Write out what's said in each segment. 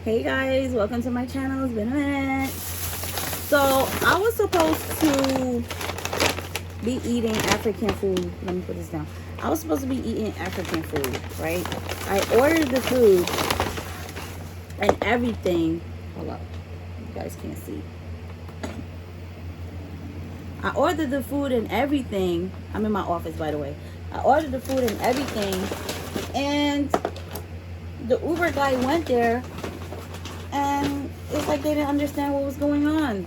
Hey guys, welcome to my channel. It's been a minute. So I was supposed to be eating African food. Let me put this down. I was supposed to be eating African food, right? I ordered the food and everything. Hold up, you guys can't see. I ordered the food and everything. I'm in my office, by the way. I ordered the food and everything, and the Uber guy went there, and it's like they didn't understand what was going on,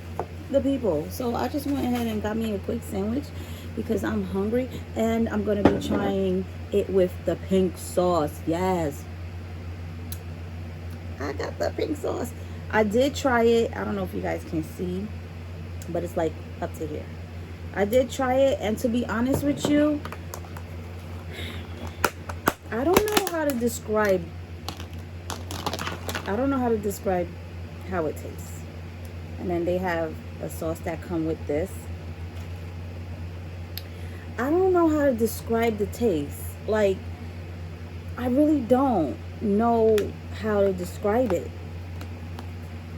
the people. So I just went ahead and got me a quick sandwich because I'm hungry, and I'm gonna be trying it with the pink sauce. Yes, I got the pink sauce. I did try it. I don't know if you guys can see, but it's like up to here. I did try it, and to be honest with you, I don't know how to describe how it tastes. And then they have a sauce that come with this. I don't know how to describe the taste. Like, I really don't know how to describe it.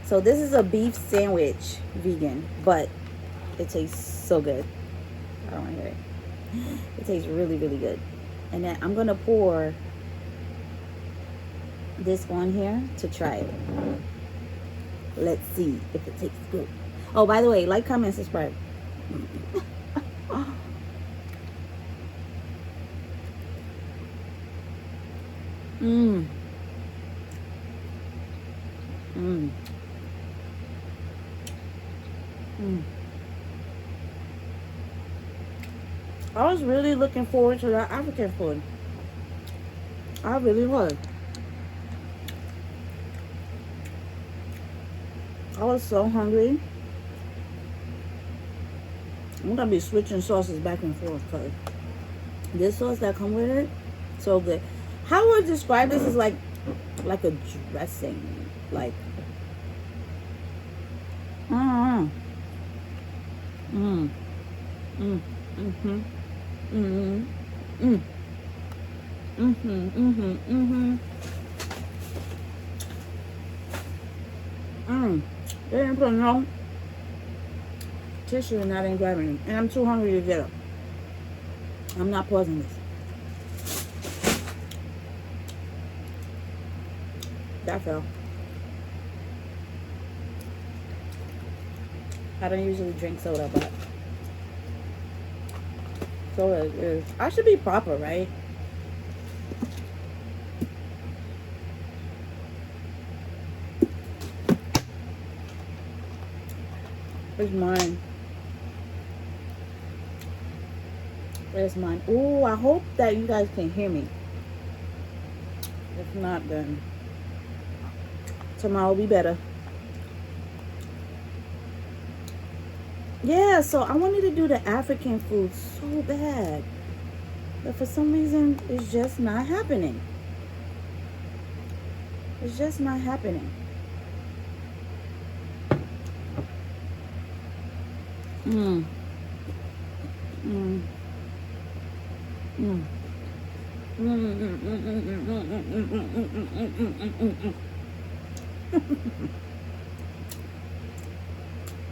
So this is a beef sandwich, vegan, but it tastes so good. I don't want to hear it. It tastes really, really good. And then I'm gonna pour this on here to try it. Let's see if it tastes good. Oh, by the way, like, comment, subscribe. Mmm. Mmm. Mmm. I was really looking forward to that African food. I really was. I was so hungry. I'm gonna be switching sauces back and forth because this sauce that come with it, so good. How I would describe this is like a dressing, like mm mm mm mhm mhm mm mhm mhm mhm mm. They didn't put no tissue in that, ain't grabbing, and I'm too hungry to get up. I'm not pausing this. That fell. I don't usually drink soda, but soda is. I should be proper, right? It's mine. It's mine. Ooh, I hope that you guys can hear me. If not, then tomorrow will be better. Yeah, so I wanted to do the African food so bad, but for some reason it's just not happening. It's just not happening. Mm. Mm. Mm.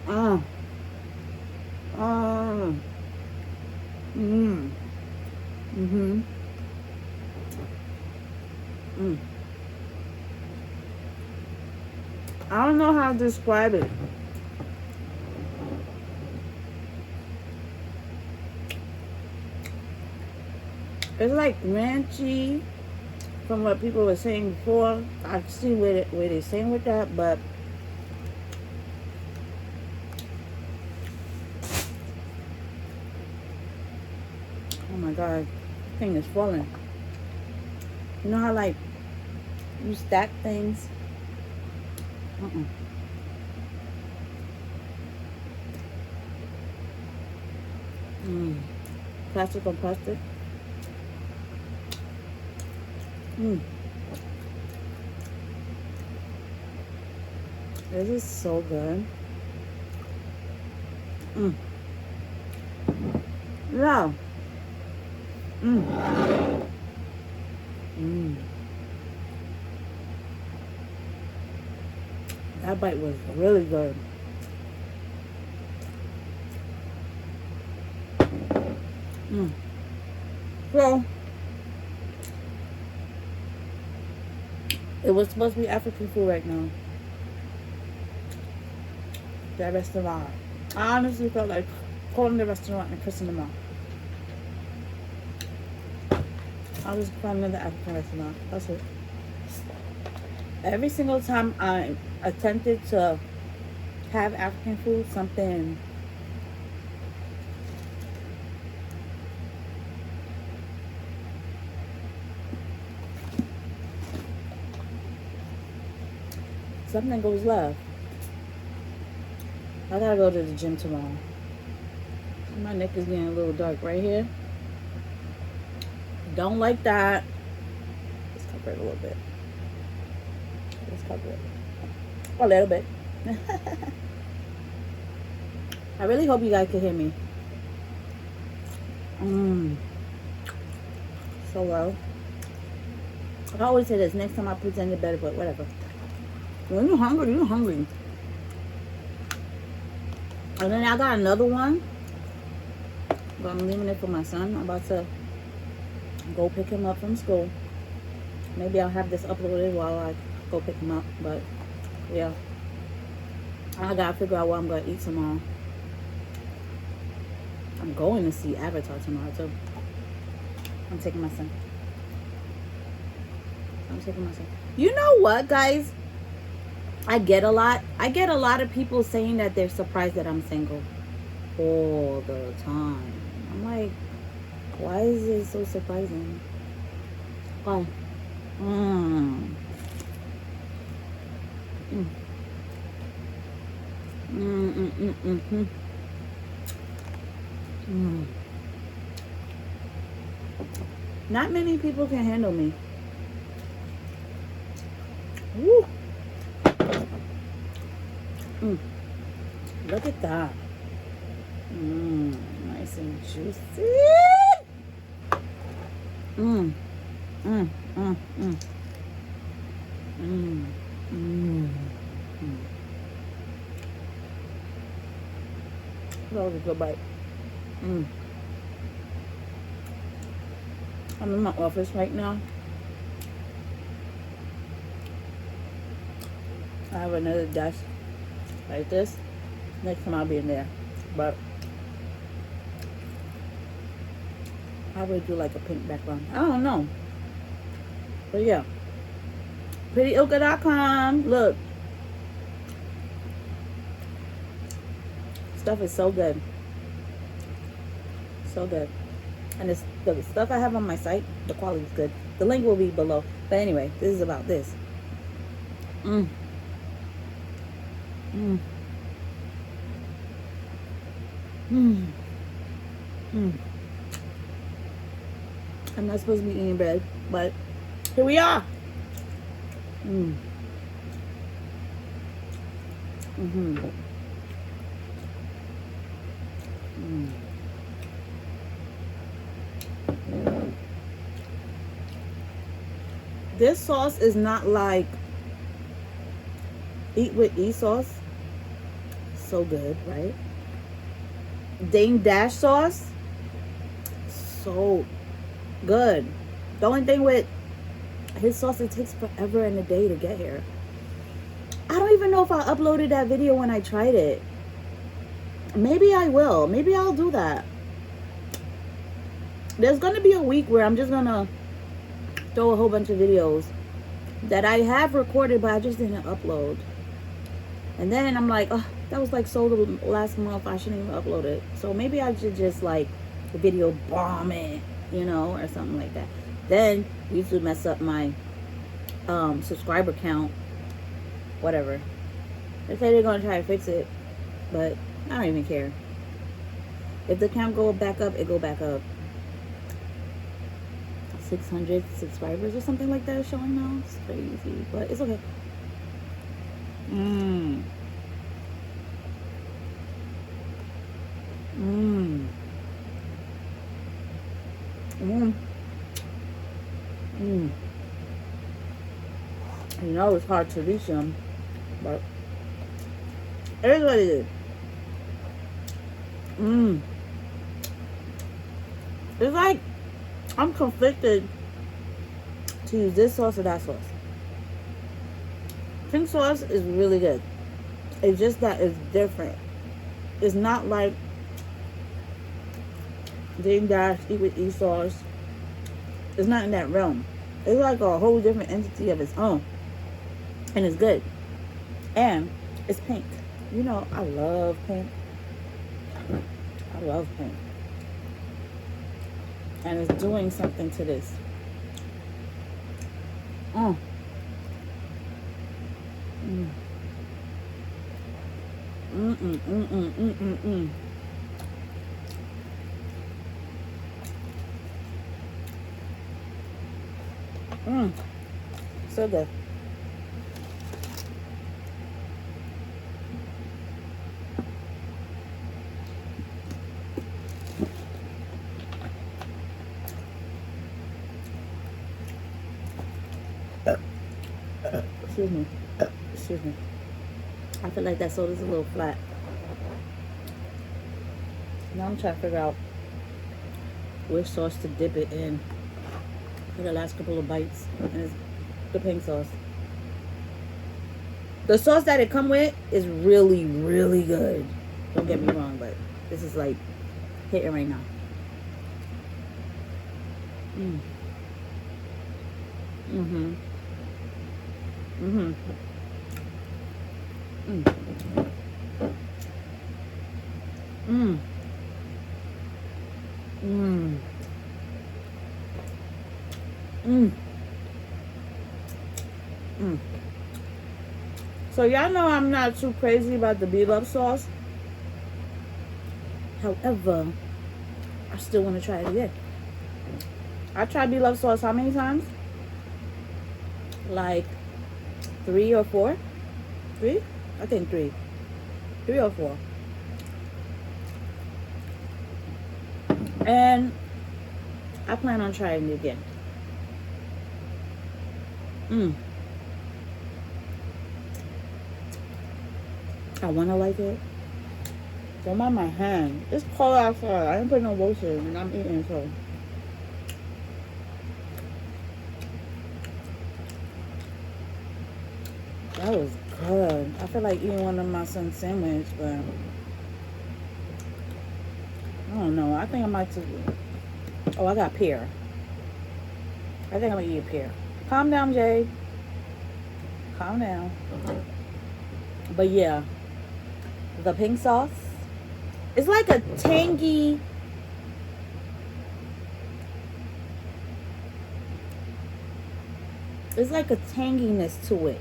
Ah. Ah. Mm. Mhm. Mm. I don't know how to describe it. It's like ranchy from what people were saying before. I see where they're saying with that, but oh my god, this thing is falling. You know how like you stack things? Mm. Plastic on plastic. Mm. This is so good. Mm. Yeah. Mm. Mm. That bite was really good. So, it was supposed to be African food right now. That restaurant. I honestly felt like calling the restaurant and cussing them out. I'll just find another African restaurant. That's it. Every single time I attempted to have African food, something goes left. I gotta go to the gym tomorrow. My neck is getting a little dark right here. Don't like that. Let's cover it a little bit. Let's cover it a little bit. I really hope you guys can hear me. So well. I always say this. Next time I pretend it better, but whatever. When you're hungry, you're hungry. And then I got another one. But I'm leaving it for my son. I'm about to go pick him up from school. Maybe I'll have this uploaded while I go pick him up. But yeah, I gotta figure out what I'm gonna eat tomorrow. I'm going to see Avatar tomorrow too. I'm taking my son. You know what, guys? I get a lot of people saying that they're surprised that I'm single all the time. I'm like, why is it so surprising? Why? Not many people can handle me. Woo. Look at that. Nice and juicy. That was a good bite. I'm in my office right now. I have another desk like this. Next time I'll be in there. But I would do like a pink background. I don't know. But yeah. PrettyOka.com. Look. Stuff is so good. So good. And it's, the stuff I have on my site, the quality is good. The link will be below. But anyway, this is about this. I'm not supposed to be eating bread, but here we are. This sauce is not like Eat with E sauce. So good, right? Dane Dash sauce. So good. The only thing with his sauce, it takes forever and a day to get here. I don't even know if I uploaded that video when I tried it. Maybe I will. Maybe I'll do that. There's going to be a week where I'm just going to throw a whole bunch of videos that I have recorded, but I just didn't upload. And then I'm like, oh, that was like so last month. I shouldn't even upload it. So maybe I should just like the video bomb it, you know, or something like that. Then YouTube mess up my subscriber count. Whatever. They say they're going to try to fix it, but I don't even care. If the count go back up, it go back up. 600 subscribers or something like that is showing now. It's crazy, but it's okay. You know it's hard to reach them, but It is what it is. It's like I'm conflicted to use this sauce or that sauce. Pink sauce is really good. It's just that it's different. It's not like Dame Dash Eat with E sauce. It's not in that realm. It's like a whole different entity of its own. And it's good. And it's pink. You know, I love pink. I love pink. And it's doing something to this. Mm. Mm. Mm-mm-mm-mm-mm-mm-mm. So good. Excuse me. Excuse me. I feel like that soda's a little flat. Now I'm trying to figure out which sauce to dip it in for the last couple of bites. And it's the pink sauce. The sauce that it come with is really, really good. Don't get me wrong, but this is like hitting right now. Mm-hmm. Mm-hmm. Mm. Mm. Mm. Mm. So y'all know I'm not too crazy about the beef sauce. However, I still want to try it again. I tried beef sauce how many times? Like 3 or 4? 3? I think 3. 3 or 4. And I plan on trying it again. I want to like it. Don't mind my hand. It's cold outside. I didn't put no lotion and I'm eating, so. That was good. I feel like eating one of my son's sandwich, but I don't know. I think I might just. Oh, I got pear. I think I'm gonna eat a pear. Calm down, Jay. Calm down. But yeah, the pink sauce. It's like a tangy. It's like a tanginess to it.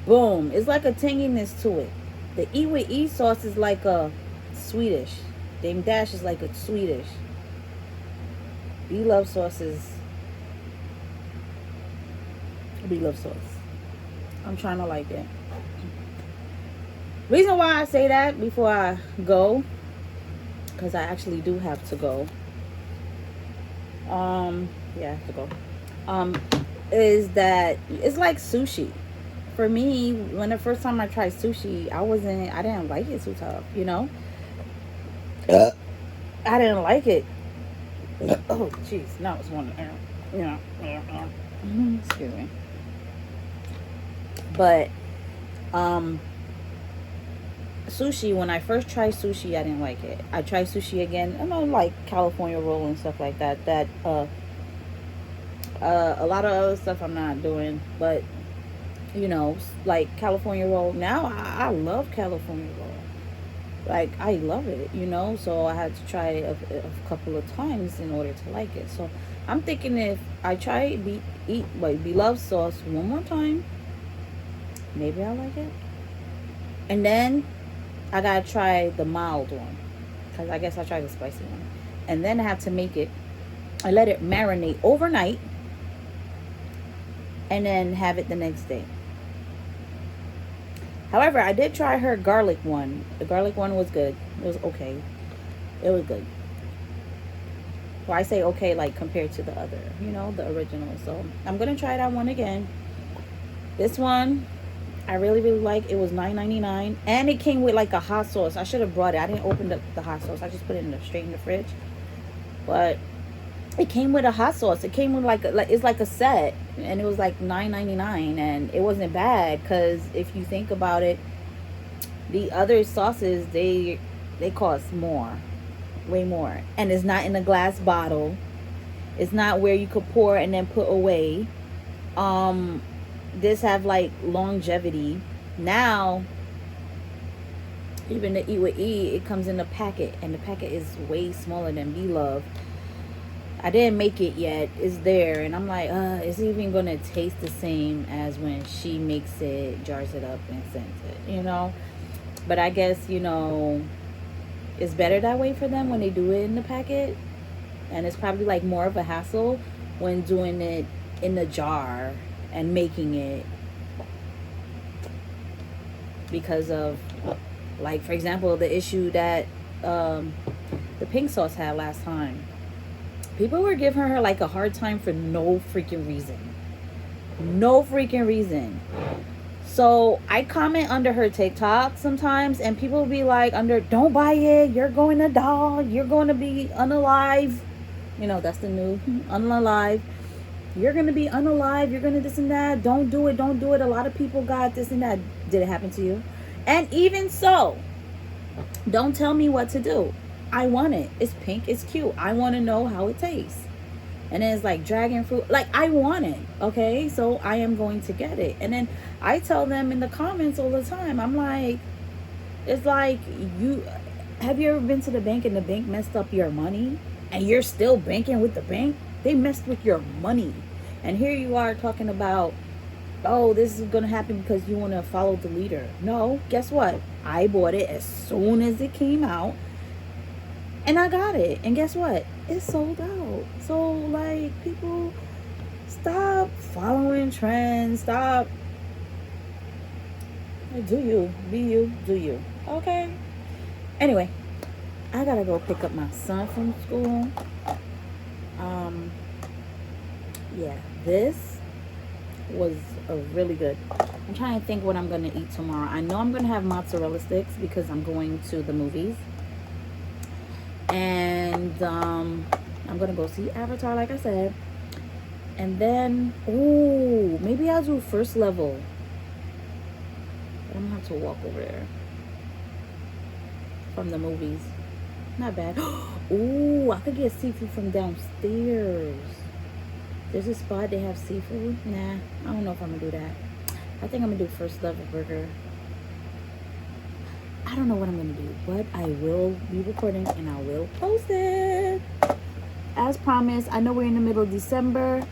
Boom. It's like a tanginess to it. The E with E sauce is like a Swedish. Dame Dash is like a Swedish. Beef sauce is beef sauce. I'm trying to like it. Reason why I say that before I go, because I actually do have to go. Yeah, I have to go. Is that it's like sushi. For me, when the first time I tried sushi, I didn't like it too tough, you know? I didn't like it. Oh, jeez. Now it's one, excuse me. But, sushi, when I first tried sushi, I didn't like it. I tried sushi again. I know, like California roll and stuff like that. A lot of other stuff I'm not doing, but you know, like California roll. Now I love California roll. Like I love it, you know. So I had to try it a couple of times in order to like it. So I'm thinking if I try beloved sauce one more time, maybe I'll like it. And then I gotta try the mild one, because I guess I tried the spicy one. And then I have to make it. I let it marinate overnight, and then have it the next day. However, I did try her garlic one. The garlic one was good. It was okay. It was good. Well, I say okay, like compared to the other, you know, the original. So I'm gonna try that one again. This one, I really, really like. It was $9.99, and it came with like a hot sauce. I should have brought it. I didn't open the hot sauce. I just put it straight in the fridge. But it came with a hot sauce. It came with like it's like a set, and it was like $9.99, and it wasn't bad because if you think about it, the other sauces they cost more, way more, and it's not in a glass bottle. It's not where you could pour and then put away. This have like longevity. Now, even the Eat with E, it comes in a packet, and the packet is way smaller than Be Love. I didn't make it yet. It's there, and I'm like, is it even gonna taste the same as when she makes it, jars it up, and sends it? You know. But I guess it's better that way for them when they do it in the packet, and it's probably like more of a hassle when doing it in the jar and making it, because of, like, for example, the issue that the pink sauce had last time. People were giving her like a hard time for no freaking reason. No freaking reason. So I comment under her TikTok sometimes, and people will be like, don't buy it, you're going to die, you're going to be unalive. That's the new unalive. You're going to be unalive, you're going to this and that. Don't do it. A lot of people got this and that. Did it happen to you? And even so, don't tell me what to do. I want it. It's pink. It's cute. I want to know how it tastes. And then it's like dragon fruit. Like, I want it. Okay? So I am going to get it. And then I tell them in the comments all the time. I'm like, it's like, have you ever been to the bank and the bank messed up your money? And you're still banking with the bank? They messed with your money. And here you are talking about, oh, this is going to happen because you want to follow the leader. No, guess what? I bought it as soon as it came out. And I got it. And guess what? It's sold out. So, like, people, stop following trends. Stop. Do you. Be you. Do you. Okay? Anyway, I gotta go pick up my son from school. Yeah, this was a really good. I'm trying to think what I'm gonna eat tomorrow. I know I'm gonna have mozzarella sticks because I'm going to the movies. And I'm gonna go see Avatar, like I said. And then, maybe I'll do first level. I'm gonna have to walk over there from the movies. Not bad. I could get seafood from downstairs. There's a spot they have seafood. Nah, I don't know if I'm gonna do that. I think I'm gonna do first level burger. I don't know what I'm gonna do, but I will be recording and I will post it as promised. I know we're in the middle of December,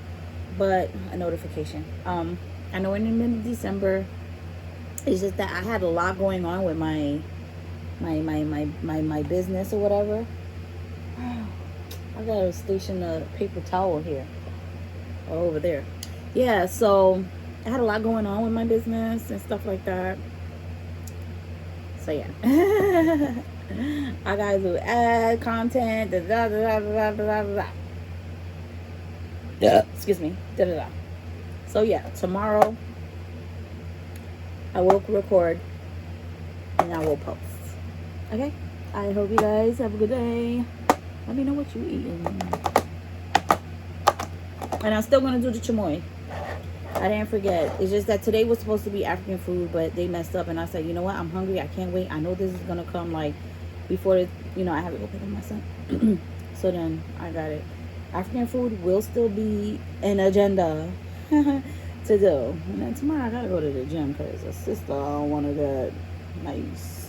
but a notification. I know we're in the middle of December. It's just that I had a lot going on with my business or whatever. I gotta station a paper towel here or over there. Yeah, so I had a lot going on with my business and stuff like that. So yeah, I gotta do ad content. Excuse me. So yeah, tomorrow I will record and I will post. Okay. I hope you guys have a good day. Let me know what you eating. And I'm still gonna do the chamoy. I didn't forget. It's just that today was supposed to be African food, but they messed up. And I said, you know what? I'm hungry. I can't wait. I know this is going to come like before, I have to go pick up my son. So then I got it. African food will still be an agenda to do. And then tomorrow I got to go to the gym because a sister wanted that nice,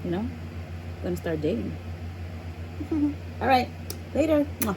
going to start dating. All right. Later. Mwah.